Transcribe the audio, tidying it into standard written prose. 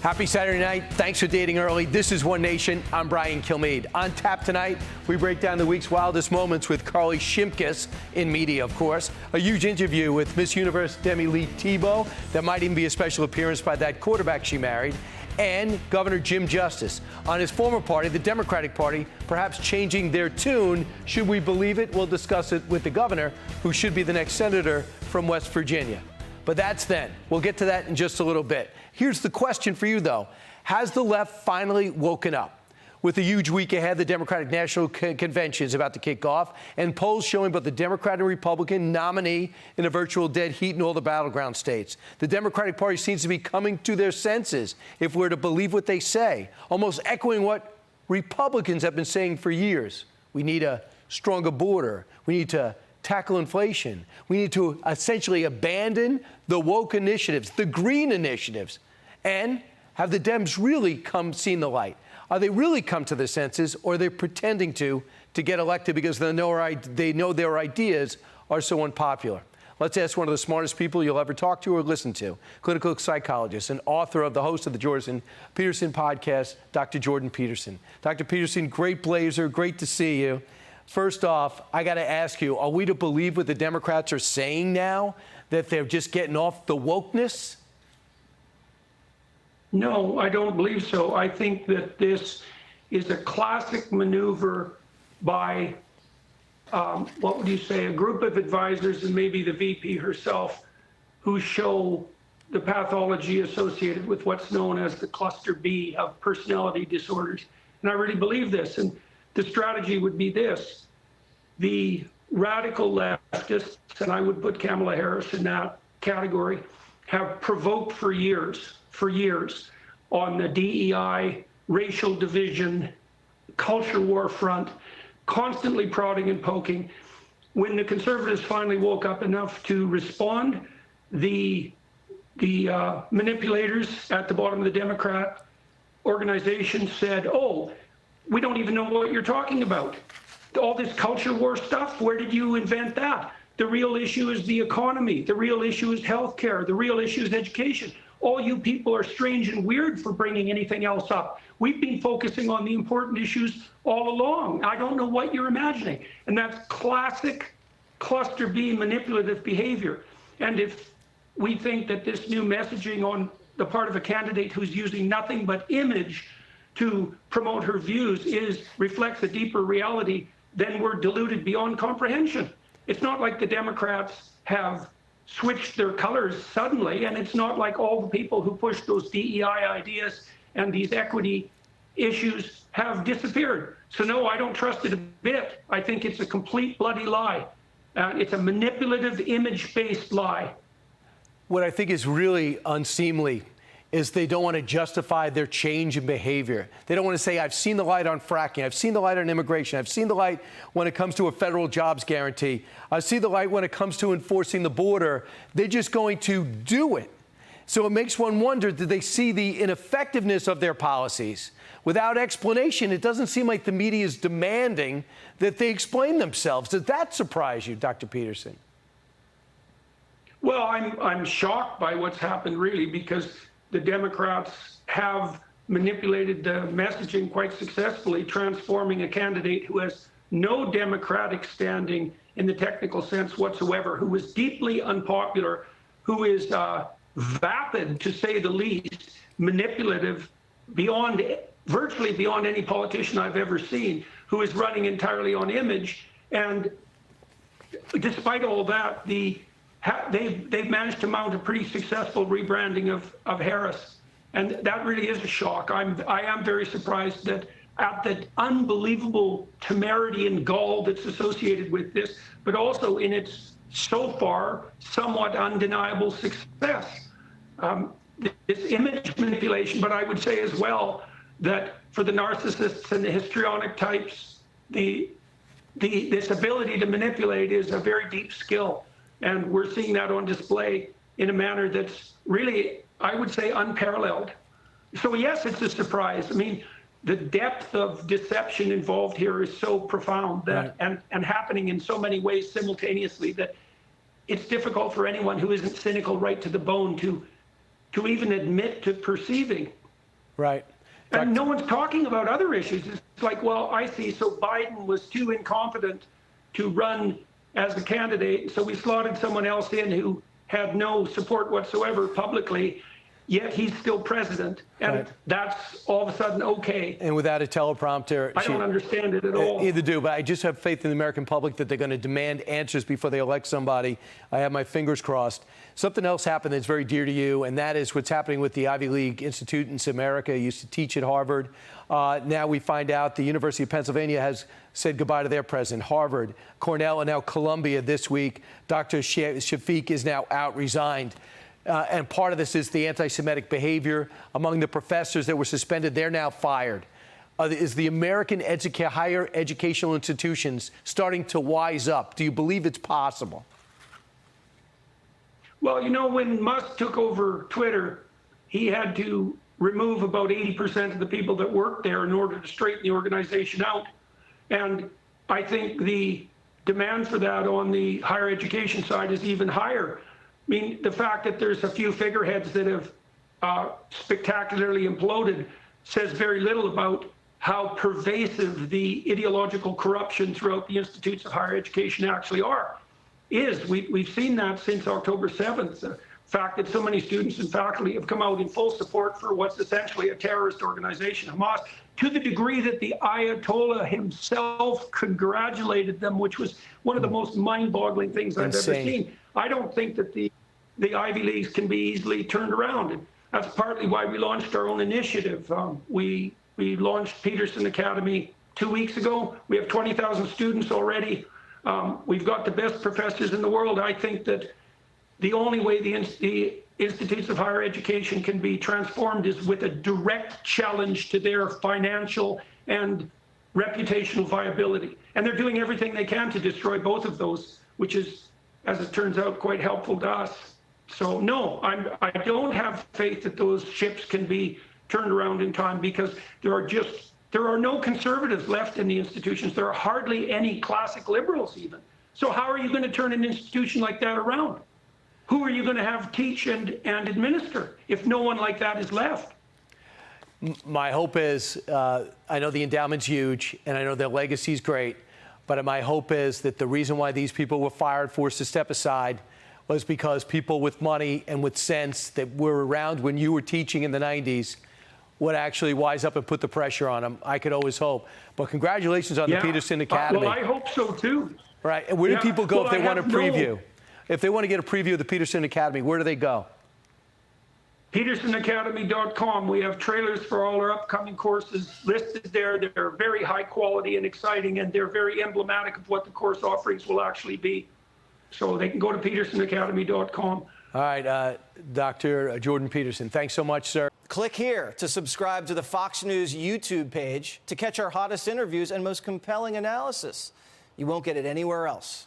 Happy Saturday night. Thanks for dating early. This is One Nation. I'm Brian Kilmeade. On tap tonight, we break down the week's wildest moments with Carly Shimkus in media, of course. A huge interview with Miss Universe Demi Lee Tebow. That might even be a special appearance by that quarterback she married. And Governor Jim Justice on his former party, the Democratic Party, perhaps changing their tune. Should we believe it? We'll discuss it with the governor, who should be the next senator from West Virginia. But that's then. We'll get to that in just a little bit. Here's the question for you, though. Has the left finally woken up? With a huge week ahead, the Democratic National Convention is about to kick off, and polls showing both the Democrat and Republican nominee in a virtual dead heat in all the battleground states. The Democratic Party seems to be coming to their senses, if we're to believe what they say, almost echoing what Republicans have been saying for years. We need a stronger border. We need to tackle inflation. We need to essentially abandon the woke initiatives, the green initiatives. And have the Dems really seen the light? Are they really come to their senses, or are they pretending to get elected because they know their ideas are so unpopular? Let's ask one of the smartest people you'll ever talk to or listen to, clinical psychologist and author of the host of the Jordan Peterson podcast, Dr. Jordan Peterson. Dr. Peterson, great blazer, great to see you. First off, I got to ask you, are we to believe what the Democrats are saying now, that they're just getting off the wokeness? No, I don't believe so. I think that this is a classic maneuver by, what would you say, a group of advisors and maybe the VP herself, who show the pathology associated with what's known as the cluster B of personality disorders. And I really believe this. And the strategy would be this: the radical leftists, and I would put Kamala Harris in that category, have provoked for years on the DEI, racial division, culture war front, constantly prodding and poking. When the conservatives finally woke up enough to respond, the manipulators at the bottom of the Democrat organization said, oh, we don't even know what you're talking about. All this culture war stuff, where did you invent that? The real issue is the economy. The real issue is healthcare. The real issue is education. All you people are strange and weird for bringing anything else up. We've been focusing on the important issues all along. I don't know what you're imagining. And that's classic cluster B manipulative behavior. And if we think that this new messaging on the part of a candidate who's using nothing but image to promote her views reflects a deeper reality, then we're deluded beyond comprehension. It's not like the Democrats have switched their colors suddenly, and it's not like all the people who push those DEI ideas and these equity issues have disappeared. So no, I don't trust it a bit. I think it's a complete bloody lie. It's a manipulative, image-based lie. What I think is really unseemly is they don't want to justify their change in behavior. They don't want to say, I've seen the light on fracking, I've seen the light on immigration, I've seen the light when it comes to a federal jobs guarantee, I see the light when it comes to enforcing the border. They're just going to do it. So it makes one wonder, did they see the ineffectiveness of their policies? Without explanation, it doesn't seem like the media is demanding that they explain themselves. Does that surprise you, Dr. Peterson? Well, I'm shocked by what's happened, really, because the Democrats have manipulated the messaging quite successfully, transforming a candidate who has no Democratic standing in the technical sense whatsoever, who is deeply unpopular, who is vapid, to say the least, manipulative, virtually beyond any politician I've ever seen, who is running entirely on image. And despite all that, they've managed to mount a pretty successful rebranding of Harris. And that really is a shock. I am very surprised that at the unbelievable temerity and gall that's associated with this, but also in its so far somewhat undeniable success. This image manipulation, but I would say as well that for the narcissists and the histrionic types, this ability to manipulate is a very deep skill. And we're seeing that on display in a manner that's really, I would say, unparalleled. So yes, it's a surprise. I mean, the depth of deception involved here is so profound that, and happening in so many ways simultaneously, that it's difficult for anyone who isn't cynical right to the bone to even admit to perceiving Right. And no one's talking about other issues. It's like, well, I see, so Biden was too incompetent to run as a candidate, so we slotted someone else in who had no support whatsoever publicly, yet he's still president. And Right. that's all of a sudden okay. And without a teleprompter. I don't understand it at all. Either do, but I just have faith in the American public that they're going to demand answers before they elect somebody. I have my fingers crossed. Something else happened that's very dear to you, and that is what's happening with the Ivy League Institute in America. You used to teach at Harvard. Now we find out the University of Pennsylvania has said goodbye to their president. Harvard, Cornell, and now Columbia this week. Dr. Shafiq is now out, resigned. And part of this is the anti-Semitic behavior among the professors that were suspended. They're now fired. Is the American higher educational institutions starting to wise up? Do you believe it's possible? Well, you know, when Musk took over Twitter, he had to remove about 80% of the people that worked there in order to straighten the organization out. And I think the demand for that on the higher education side is even higher. I mean, the fact that there's a few figureheads that have spectacularly imploded says very little about how pervasive the ideological corruption throughout the institutes of higher education actually we've seen that since October 7th. The fact that so many students and faculty have come out in full support for what's essentially a terrorist organization, Hamas, to the degree that the Ayatollah himself congratulated them, which was one of the most mind-boggling things I've ever seen. I don't think that the Ivy Leagues can be easily turned around. And that's partly why we launched our own initiative. We launched Peterson Academy 2 weeks ago. We have 20,000 students already. We've got the best professors in the world. I think that the only way the institutes of higher education can be transformed is with a direct challenge to their financial and reputational viability. And they're doing everything they can to destroy both of those, which is, as it turns out, quite helpful to us. So no, I don't have faith that those ships can be turned around in time, because there are no conservatives left in the institutions. There are hardly any classic liberals even. So how are you going to turn an institution like that around? Who are you going to have teach and administer if no one like that is left? My hope is, I know the endowment's huge, and I know their legacy's great, but my hope is that the reason why these people were fired, forced to step aside, was because people with money and with sense that were around when you were teaching in the 90s would actually wise up and put the pressure on them. I could always hope. But congratulations on the Peterson Academy. Well, I hope so too. Right. And where do people go if they want a preview? If they want to get a preview of the Peterson Academy, where do they go? PetersonAcademy.com. We have trailers for all our upcoming courses listed there. They're very high quality and exciting, and they're very emblematic of what the course offerings will actually be. So they can go to PetersonAcademy.com. All right, Dr. Jordan Peterson, thanks so much, sir. Click here to subscribe to the Fox News YouTube page to catch our hottest interviews and most compelling analysis. You won't get it anywhere else.